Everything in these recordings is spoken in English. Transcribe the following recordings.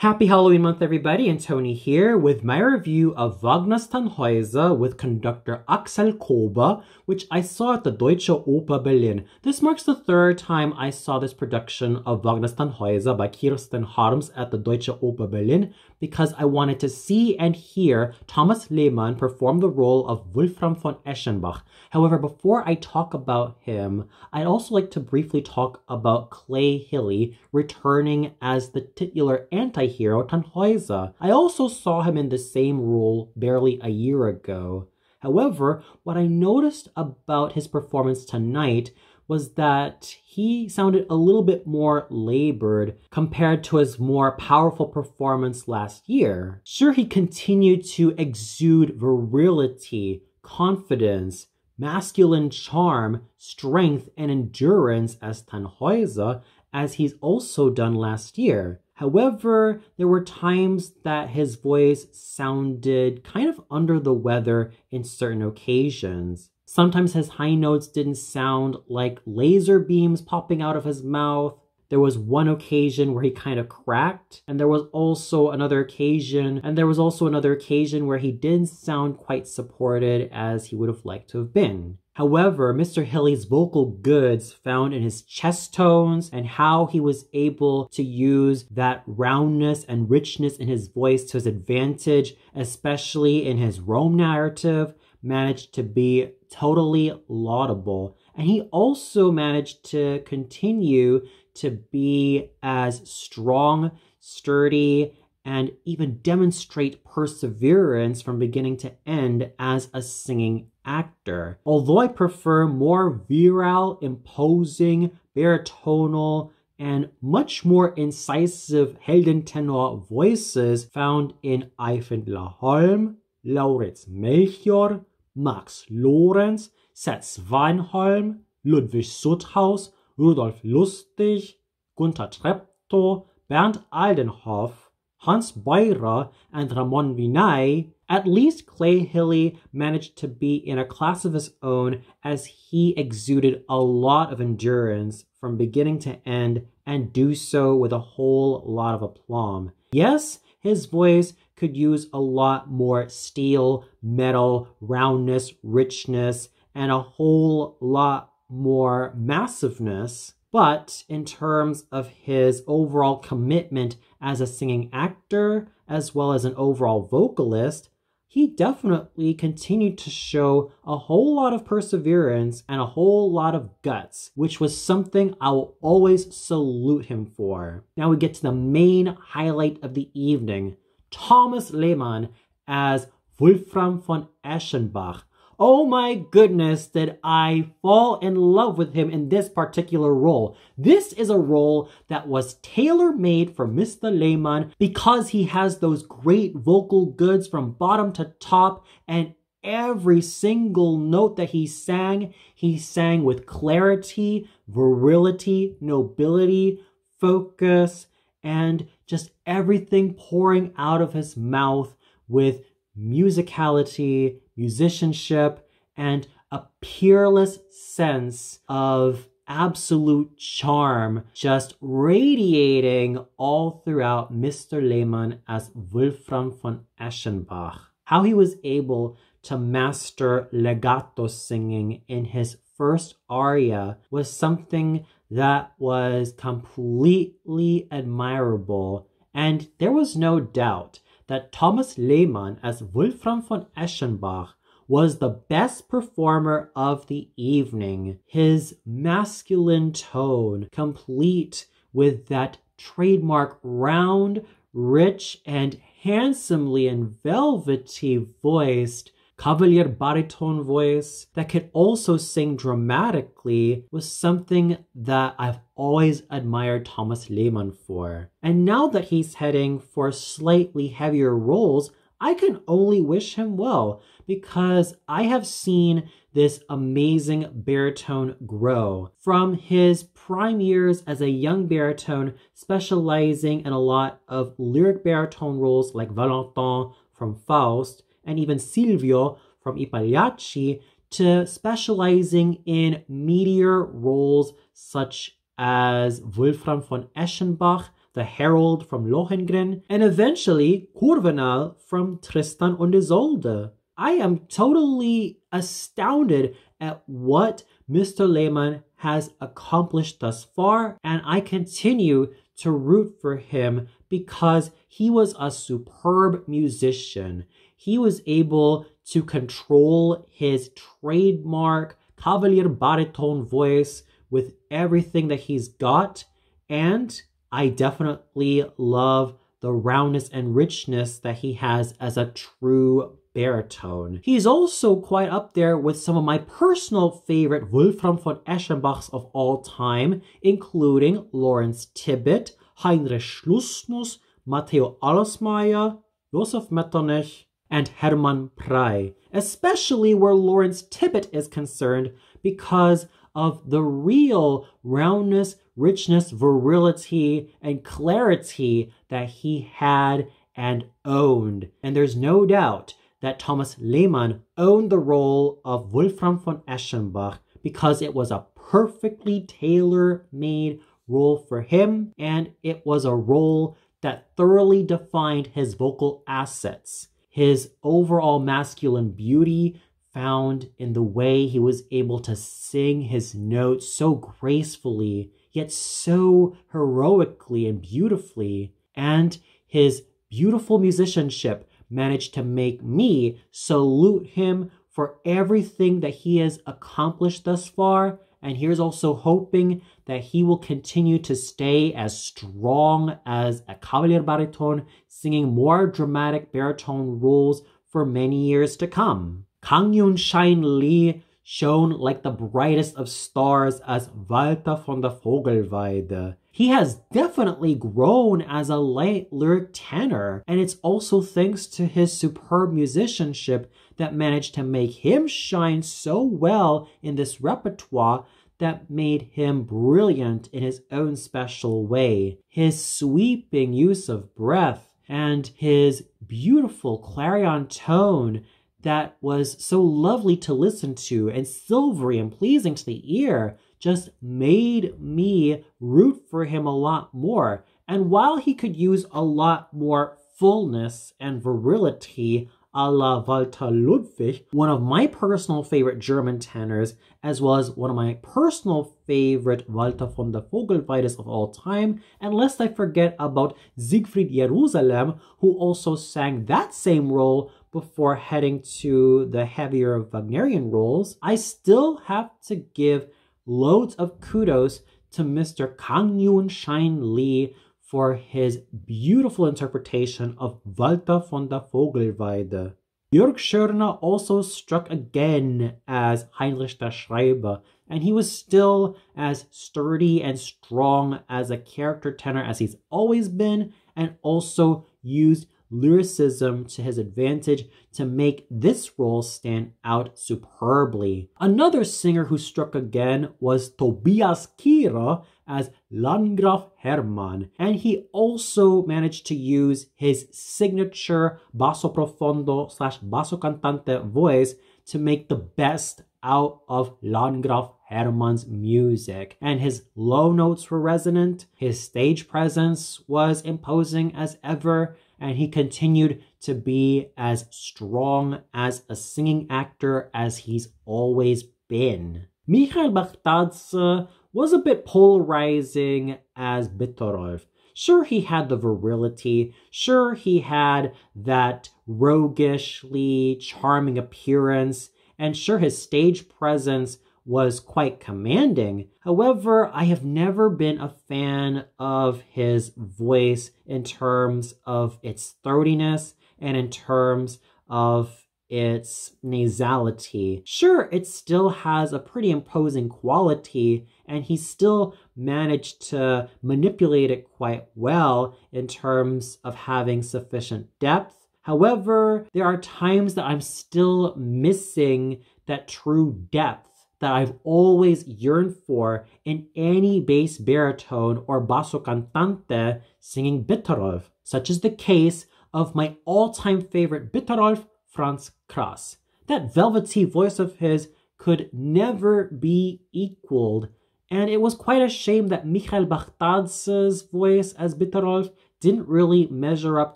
Happy Halloween month, everybody, and Tony here with my review of Wagner's Tannhäuser with conductor Axel Kober, which I saw at the Deutsche Oper Berlin. This marks the third time I saw this production of Wagner's Tannhäuser by Kirsten Harms at the Deutsche Oper Berlin because I wanted to see and hear Thomas Lehman perform the role of Wolfram von Eschenbach. However, before I talk about him, I'd also like to briefly talk about Clay Hilly returning as the titular anti-hero Tannhäuser. I also saw him in the same role barely a year ago. However, what I noticed about his performance tonight was that he sounded a little bit more labored compared to his more powerful performance last year. Sure, he continued to exude virility, confidence, masculine charm, strength, and endurance as Tannhäuser, as he's also done last year. However, there were times that his voice sounded kind of under the weather in certain occasions. Sometimes his high notes didn't sound like laser beams popping out of his mouth. There was one occasion where he kind of cracked, and there was also another occasion where he didn't sound quite supported as he would have liked to have been. However, Mr. Hilly's vocal goods found in his chest tones and how he was able to use that roundness and richness in his voice to his advantage, especially in his Rome narrative, managed to be totally laudable. And he also managed to continue to be as strong, sturdy, and even demonstrate perseverance from beginning to end as a singing actor. Although I prefer more virile, imposing, baritonal, and much more incisive Heldentenor voices found in Eyvind Laholm, Lauritz Melchior, Max Lorenz, Setz Weinholm, Ludwig Suthaus, Rudolf Lustig, Gunther Treptow, Bernd Aldenhoff, Hans Beurer, and Ramon Vinay, at least Clay Hilly managed to be in a class of his own as he exuded a lot of endurance from beginning to end and do so with a whole lot of aplomb. Yes, his voice could use a lot more steel, metal, roundness, richness, and a whole lot more massiveness. But in terms of his overall commitment as a singing actor, as well as an overall vocalist, he definitely continued to show a whole lot of perseverance and a whole lot of guts, which was something I will always salute him for. Now we get to the main highlight of the evening, Thomas Lehman as Wolfram von Eschenbach. Oh my goodness, did I fall in love with him in this particular role. This is a role that was tailor-made for Mr. Lehman because he has those great vocal goods from bottom to top, and every single note that he sang with clarity, virility, nobility, focus, and just everything pouring out of his mouth with musicality, musicianship, and a peerless sense of absolute charm just radiating all throughout Mr. Lehman as Wolfram von Eschenbach. How he was able to master legato singing in his first aria was something that was completely admirable, and there was no doubt that Thomas Lehman as Wolfram von Eschenbach was the best performer of the evening. His masculine tone, complete with that trademark round, rich, and handsomely and velvety voiced Cavalier baritone voice that could also sing dramatically was something that I've always admired Thomas Lehman for. And now that he's heading for slightly heavier roles, I can only wish him well because I have seen this amazing baritone grow. From his prime years as a young baritone, specializing in a lot of lyric baritone roles like Valentin from Faust, and even Silvio from I Pagliacci, to specializing in meatier roles such as Wolfram von Eschenbach, the Herald from Lohengrin, and eventually Kurvenal from Tristan und Isolde. I am totally astounded at what Mr. Lehman has accomplished thus far, and I continue to root for him because he was a superb musician. He was able to control his trademark Cavalier baritone voice with everything that he's got, and I definitely love the roundness and richness that he has as a true baritone. He's also quite up there with some of my personal favorite Wolfram von Eschenbachs of all time, including Lawrence Tibbett, Heinrich Schlussnuss, Matteo Allesmeyer, Josef Metternich, and Hermann Prey, especially where Lawrence Tibbett is concerned because of the real roundness, richness, virility, and clarity that he had and owned. And there's no doubt that Thomas Lehman owned the role of Wolfram von Eschenbach because it was a perfectly tailor-made role for him, and it was a role that thoroughly defined his vocal assets. His overall masculine beauty found in the way he was able to sing his notes so gracefully, yet so heroically and beautifully, and his beautiful musicianship managed to make me salute him for everything that he has accomplished thus far. And here's also hoping that he will continue to stay as strong as a cavalier baritone, singing more dramatic baritone roles for many years to come. Kang Yun-Shine Lee shone like the brightest of stars as Walter von der Vogelweide. He has definitely grown as a light lyric tenor, and it's also thanks to his superb musicianship that managed to make him shine so well in this repertoire that made him brilliant in his own special way. His sweeping use of breath and his beautiful clarion tone that was so lovely to listen to and silvery and pleasing to the ear just made me root for him a lot more. And while he could use a lot more fullness and virility a la Walter Ludwig, one of my personal favorite German tenors, as well as one of my personal favorite Walter von der Vogelweides of all time, and lest I forget about Siegfried Jerusalem, who also sang that same role before heading to the heavier Wagnerian roles, I still have to give loads of kudos to Mr. Kang Yun-Shine Lee for his beautiful interpretation of Walter von der Vogelweide. Jörg Schörner also struck again as Heinrich der Schreiber, and he was still as sturdy and strong as a character tenor as he's always been, and also used lyricism to his advantage to make this role stand out superbly. Another singer who struck again was Tobias Kira as Landgraf Hermann, and he also managed to use his signature basso profondo / basso cantante voice to make the best out of Landgraf Hermann's music. And his low notes were resonant, his stage presence was imposing as ever, and he continued to be as strong as a singing actor as he's always been. Michael Bartadze was a bit polarizing as Bitterolf. Sure, he had the virility. Sure, he had that roguishly charming appearance. And sure, his stage presence was quite commanding. However, I have never been a fan of his voice in terms of its throatiness and in terms of its nasality. Sure, it still has a pretty imposing quality, and he still managed to manipulate it quite well in terms of having sufficient depth. However, there are times that I'm still missing that true depth that I've always yearned for in any bass baritone or basso cantante singing Bitterolf, such as the case of my all-time favorite Bitterolf, Franz Krass. That velvety voice of his could never be equaled, And it was quite a shame that Michael Bachtatz's voice as Bitterolf didn't really measure up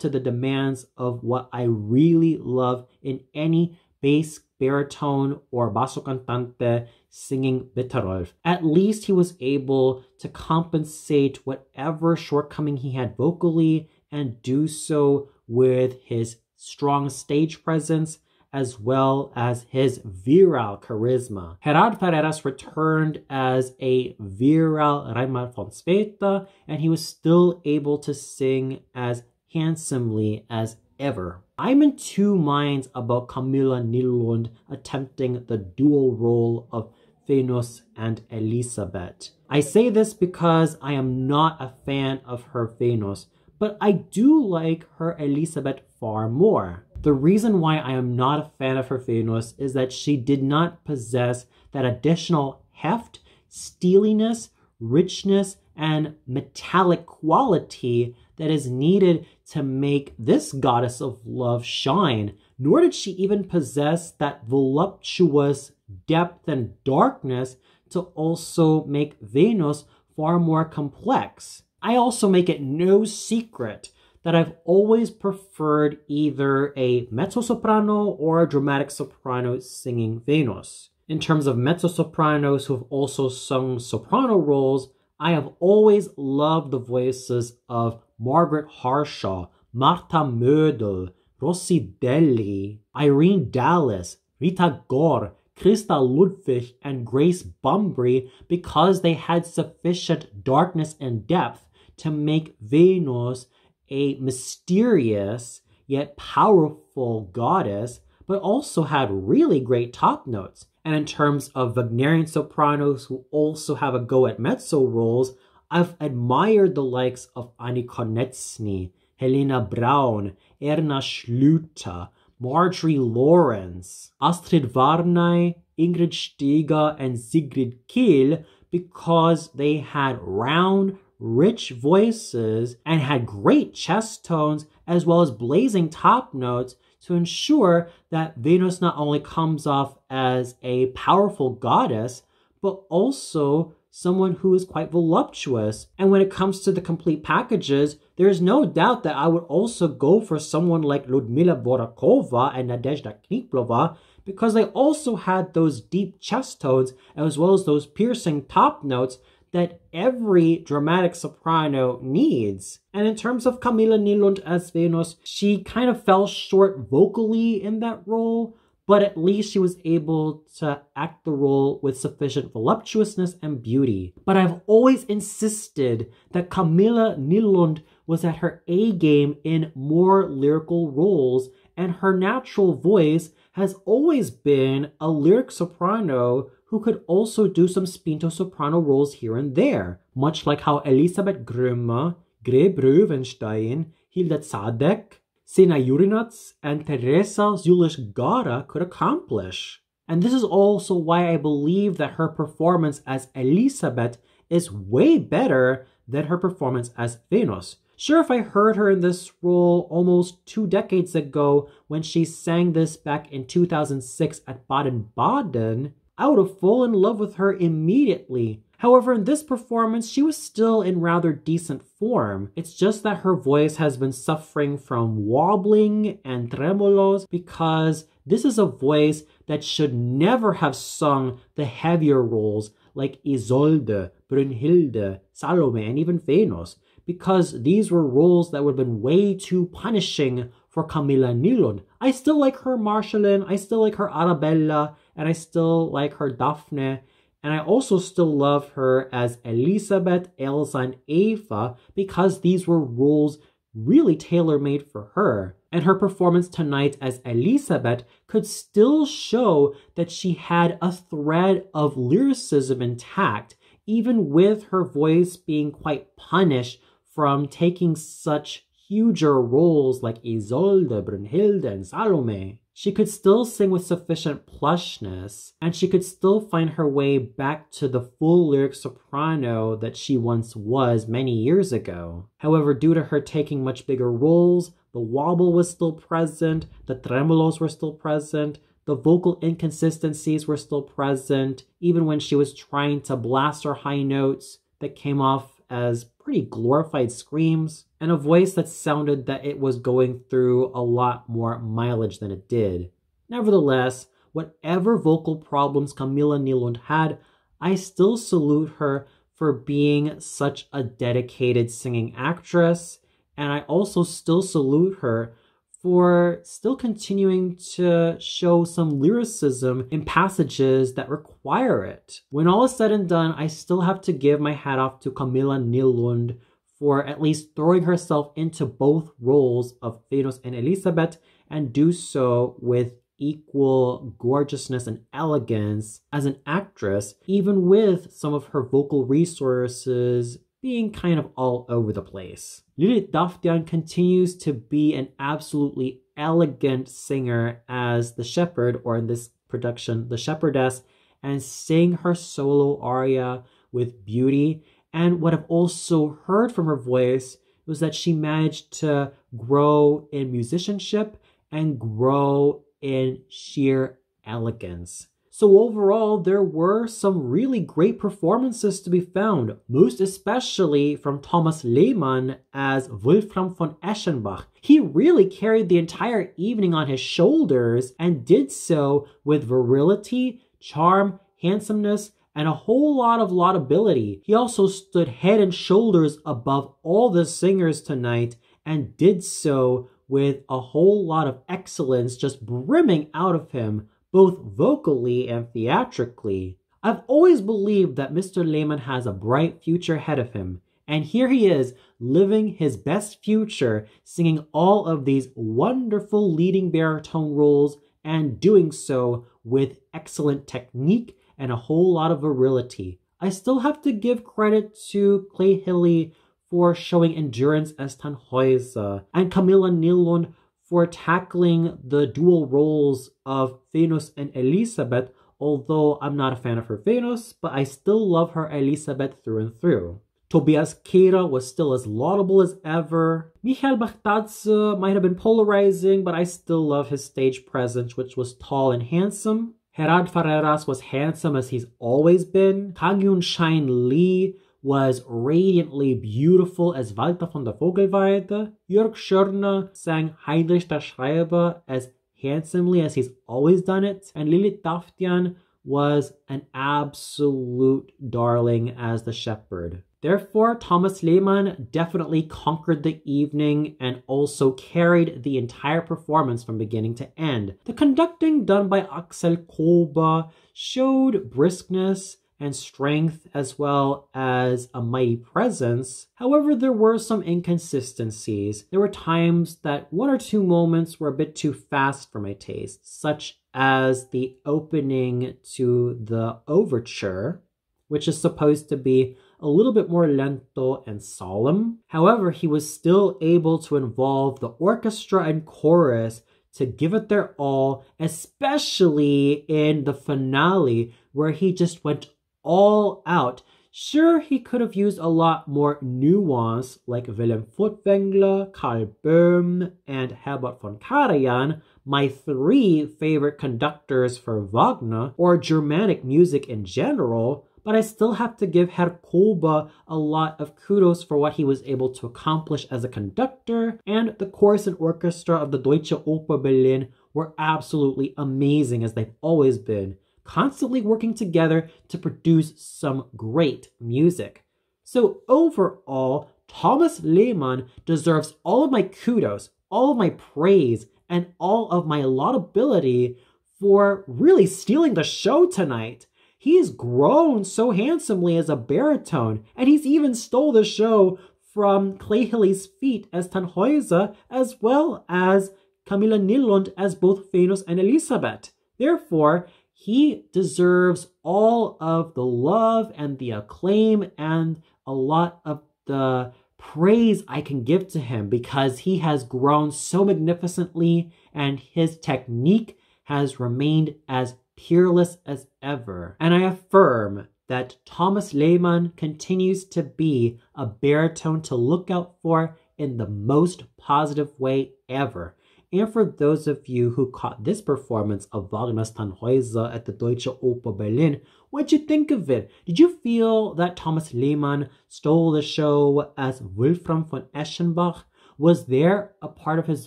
to the demands of what I really love in any bass, baritone, or basso cantante singing Bitterolf. At least he was able to compensate whatever shortcoming he had vocally and do so with his strong stage presence as well as his virile charisma. Gerard Ferreras returned as a virile Reinhard von Sveta, and he was still able to sing as handsomely as ever. I'm in two minds about Camilla Nylund attempting the dual role of Venus and Elisabeth. I say this because I am not a fan of her Venus, but I do like her Elisabeth far more. The reason why I am not a fan of her Venus is that she did not possess that additional heft, steeliness, richness, and metallic quality that is needed to make this goddess of love shine, nor did she even possess that voluptuous depth and darkness to also make Venus far more complex. I also make it no secret that I've always preferred either a mezzo-soprano or a dramatic soprano singing Venus. In terms of mezzo-sopranos who've also sung soprano roles, I have always loved the voices of Margaret Harshaw, Martha Mödel, Rossi Deli, Irene Dallas, Rita Gore, Christa Ludwig, and Grace Bumbry because they had sufficient darkness and depth to make Venus a mysterious yet powerful goddess, but also had really great top notes. And in terms of Wagnerian sopranos who also have a go at mezzo roles, I've admired the likes of Annie Konecny, Helena Braun, Erna Schluter, Marjorie Lawrence, Astrid Varnay, Ingrid Steger, and Sigrid Kiel because they had round, rich voices and had great chest tones as well as blazing top notes to ensure that Venus not only comes off as a powerful goddess, but also someone who is quite voluptuous. And when it comes to the complete packages, there's no doubt that I would also go for someone like Ludmila Vorakova and Nadezhda Kniplova because they also had those deep chest tones as well as those piercing top notes that every dramatic soprano needs. And in terms of Camilla Nylund as Venus, she kind of fell short vocally in that role, but at least she was able to act the role with sufficient voluptuousness and beauty. But I've always insisted that Camilla Nylund was at her A game in more lyrical roles, and her natural voice has always been a lyric soprano who could also do some spinto soprano roles here and there, much like how Elisabeth Grömer, Greb Röwenstein, Hilda Zadek, Sena Jurinats, and Teresa Zulish-Gara could accomplish. And this is also why I believe that her performance as Elisabeth is way better than her performance as Venus. Sure, if I heard her in this role almost 2 decades ago when she sang this back in 2006 at Baden-Baden, I would have fallen in love with her immediately. However, in this performance, she was still in rather decent form. It's just that her voice has been suffering from wobbling and tremolos because this is a voice that should never have sung the heavier roles like Isolde, Brünnhilde, Salome, and even Venus, because these were roles that would have been way too punishing for Camilla Nylund. I still like her Marschallin, I still like her Arabella, and I still like her Daphne, and I also still love her as Elisabeth, Elsa, and Eva because these were roles really tailor-made for her. And her performance tonight as Elisabeth could still show that she had a thread of lyricism intact, even with her voice being quite punished from taking such huger roles like Isolde, Brünnhilde, and Salome. She could still sing with sufficient plushness, and she could still find her way back to the full lyric soprano that she once was many years ago. However, due to her taking much bigger roles, the wobble was still present, the tremolos were still present, The vocal inconsistencies were still present, even when she was trying to blast her high notes that came off as pretty glorified screams, and a voice that sounded that it was going through a lot more mileage than it did. Nevertheless, whatever vocal problems Camilla Nylund had, I still salute her for being such a dedicated singing actress, and I also still salute her for still continuing to show some lyricism in passages that require it. When all is said and done, I still have to give my hat off to Camilla Nylund for at least throwing herself into both roles of Venus and Elisabeth, and do so with equal gorgeousness and elegance as an actress, even with some of her vocal resources being kind of all over the place. Lilith Daftian continues to be an absolutely elegant singer as the shepherd, or in this production, the shepherdess, and sing her solo aria with beauty. And what I've also heard from her voice was that she managed to grow in musicianship and grow in sheer elegance. So overall, there were some really great performances to be found, most especially from Thomas Lehman as Wolfram von Eschenbach. He really carried the entire evening on his shoulders and did so with virility, charm, handsomeness, and a whole lot of laudability. He also stood head and shoulders above all the singers tonight and did so with a whole lot of excellence just brimming out of him, both vocally and theatrically. I've always believed that Mr. Lehman has a bright future ahead of him, and here he is living his best future, singing all of these wonderful leading baritone roles and doing so with excellent technique and a whole lot of virility. I still have to give credit to Clay Hilly for showing endurance as Tannhäuser, and Camilla Nylund for tackling the dual roles of Venus and Elisabeth, although I'm not a fan of her Venus, but I still love her Elisabeth through and through. Tobias Kera was still as laudable as ever. Michael Bartadze might have been polarizing, but I still love his stage presence, which was tall and handsome. Gerard Ferreras was handsome as he's always been. Kang-Yoon Shine Lee was radiantly beautiful as Walter von der Vogelweide. Jörg Schörner sang Heinrich der Schreiber as handsomely as he's always done it. And Lilith Daftian was an absolute darling as the shepherd. Therefore, Thomas Lehman definitely conquered the evening and also carried the entire performance from beginning to end. The conducting done by Axel Koba showed briskness and strength as well as a mighty presence. However, there were some inconsistencies. There were times that one or two moments were a bit too fast for my taste, such as the opening to the overture, which is supposed to be a little bit more lento and solemn. However, he was still able to involve the orchestra and chorus to give it their all, especially in the finale where he just went all out. Sure, he could have used a lot more nuance like Wilhelm Furtwängler, Karl Böhm, and Herbert von Karajan, my three favorite conductors for Wagner, or Germanic music in general, but I still have to give Herr Koba a lot of kudos for what he was able to accomplish as a conductor, and the chorus and orchestra of the Deutsche Oper Berlin were absolutely amazing as they've always been, constantly working together to produce some great music. So overall, Thomas Lehman deserves all of my kudos, all of my praise, and all of my laudability for really stealing the show tonight. He's grown so handsomely as a baritone, and he's even stole the show from Clay Hilly's feet as Tannhäuser, as well as Camilla Nylund as both Venus and Elisabeth. Therefore, he deserves all of the love and the acclaim and a lot of the praise I can give to him, because he has grown so magnificently and his technique has remained as peerless as ever. And I affirm that Thomas Lehman continues to be a baritone to look out for in the most positive way ever. And for those of you who caught this performance of Wagner's Tannhäuser at the Deutsche Oper Berlin, what'd you think of it? Did you feel that Thomas Lehman stole the show as Wolfram von Eschenbach? Was there a part of his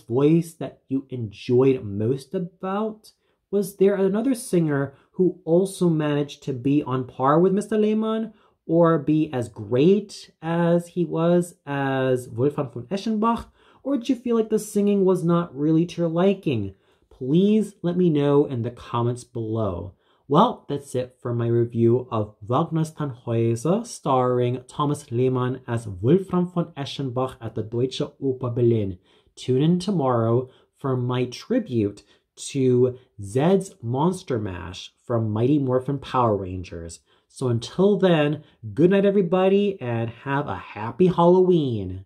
voice that you enjoyed most about? Was there another singer who also managed to be on par with Mr. Lehman or be as great as he was as Wolfram von Eschenbach? Or did you feel like the singing was not really to your liking? Please let me know in the comments below. Well, that's it for my review of Wagner's Tannhäuser, starring Thomas Lehman as Wolfram von Eschenbach at the Deutsche Oper Berlin. Tune in tomorrow for my tribute to Zed's Monster Mash from Mighty Morphin Power Rangers. So until then, good night everybody, and have a happy Halloween!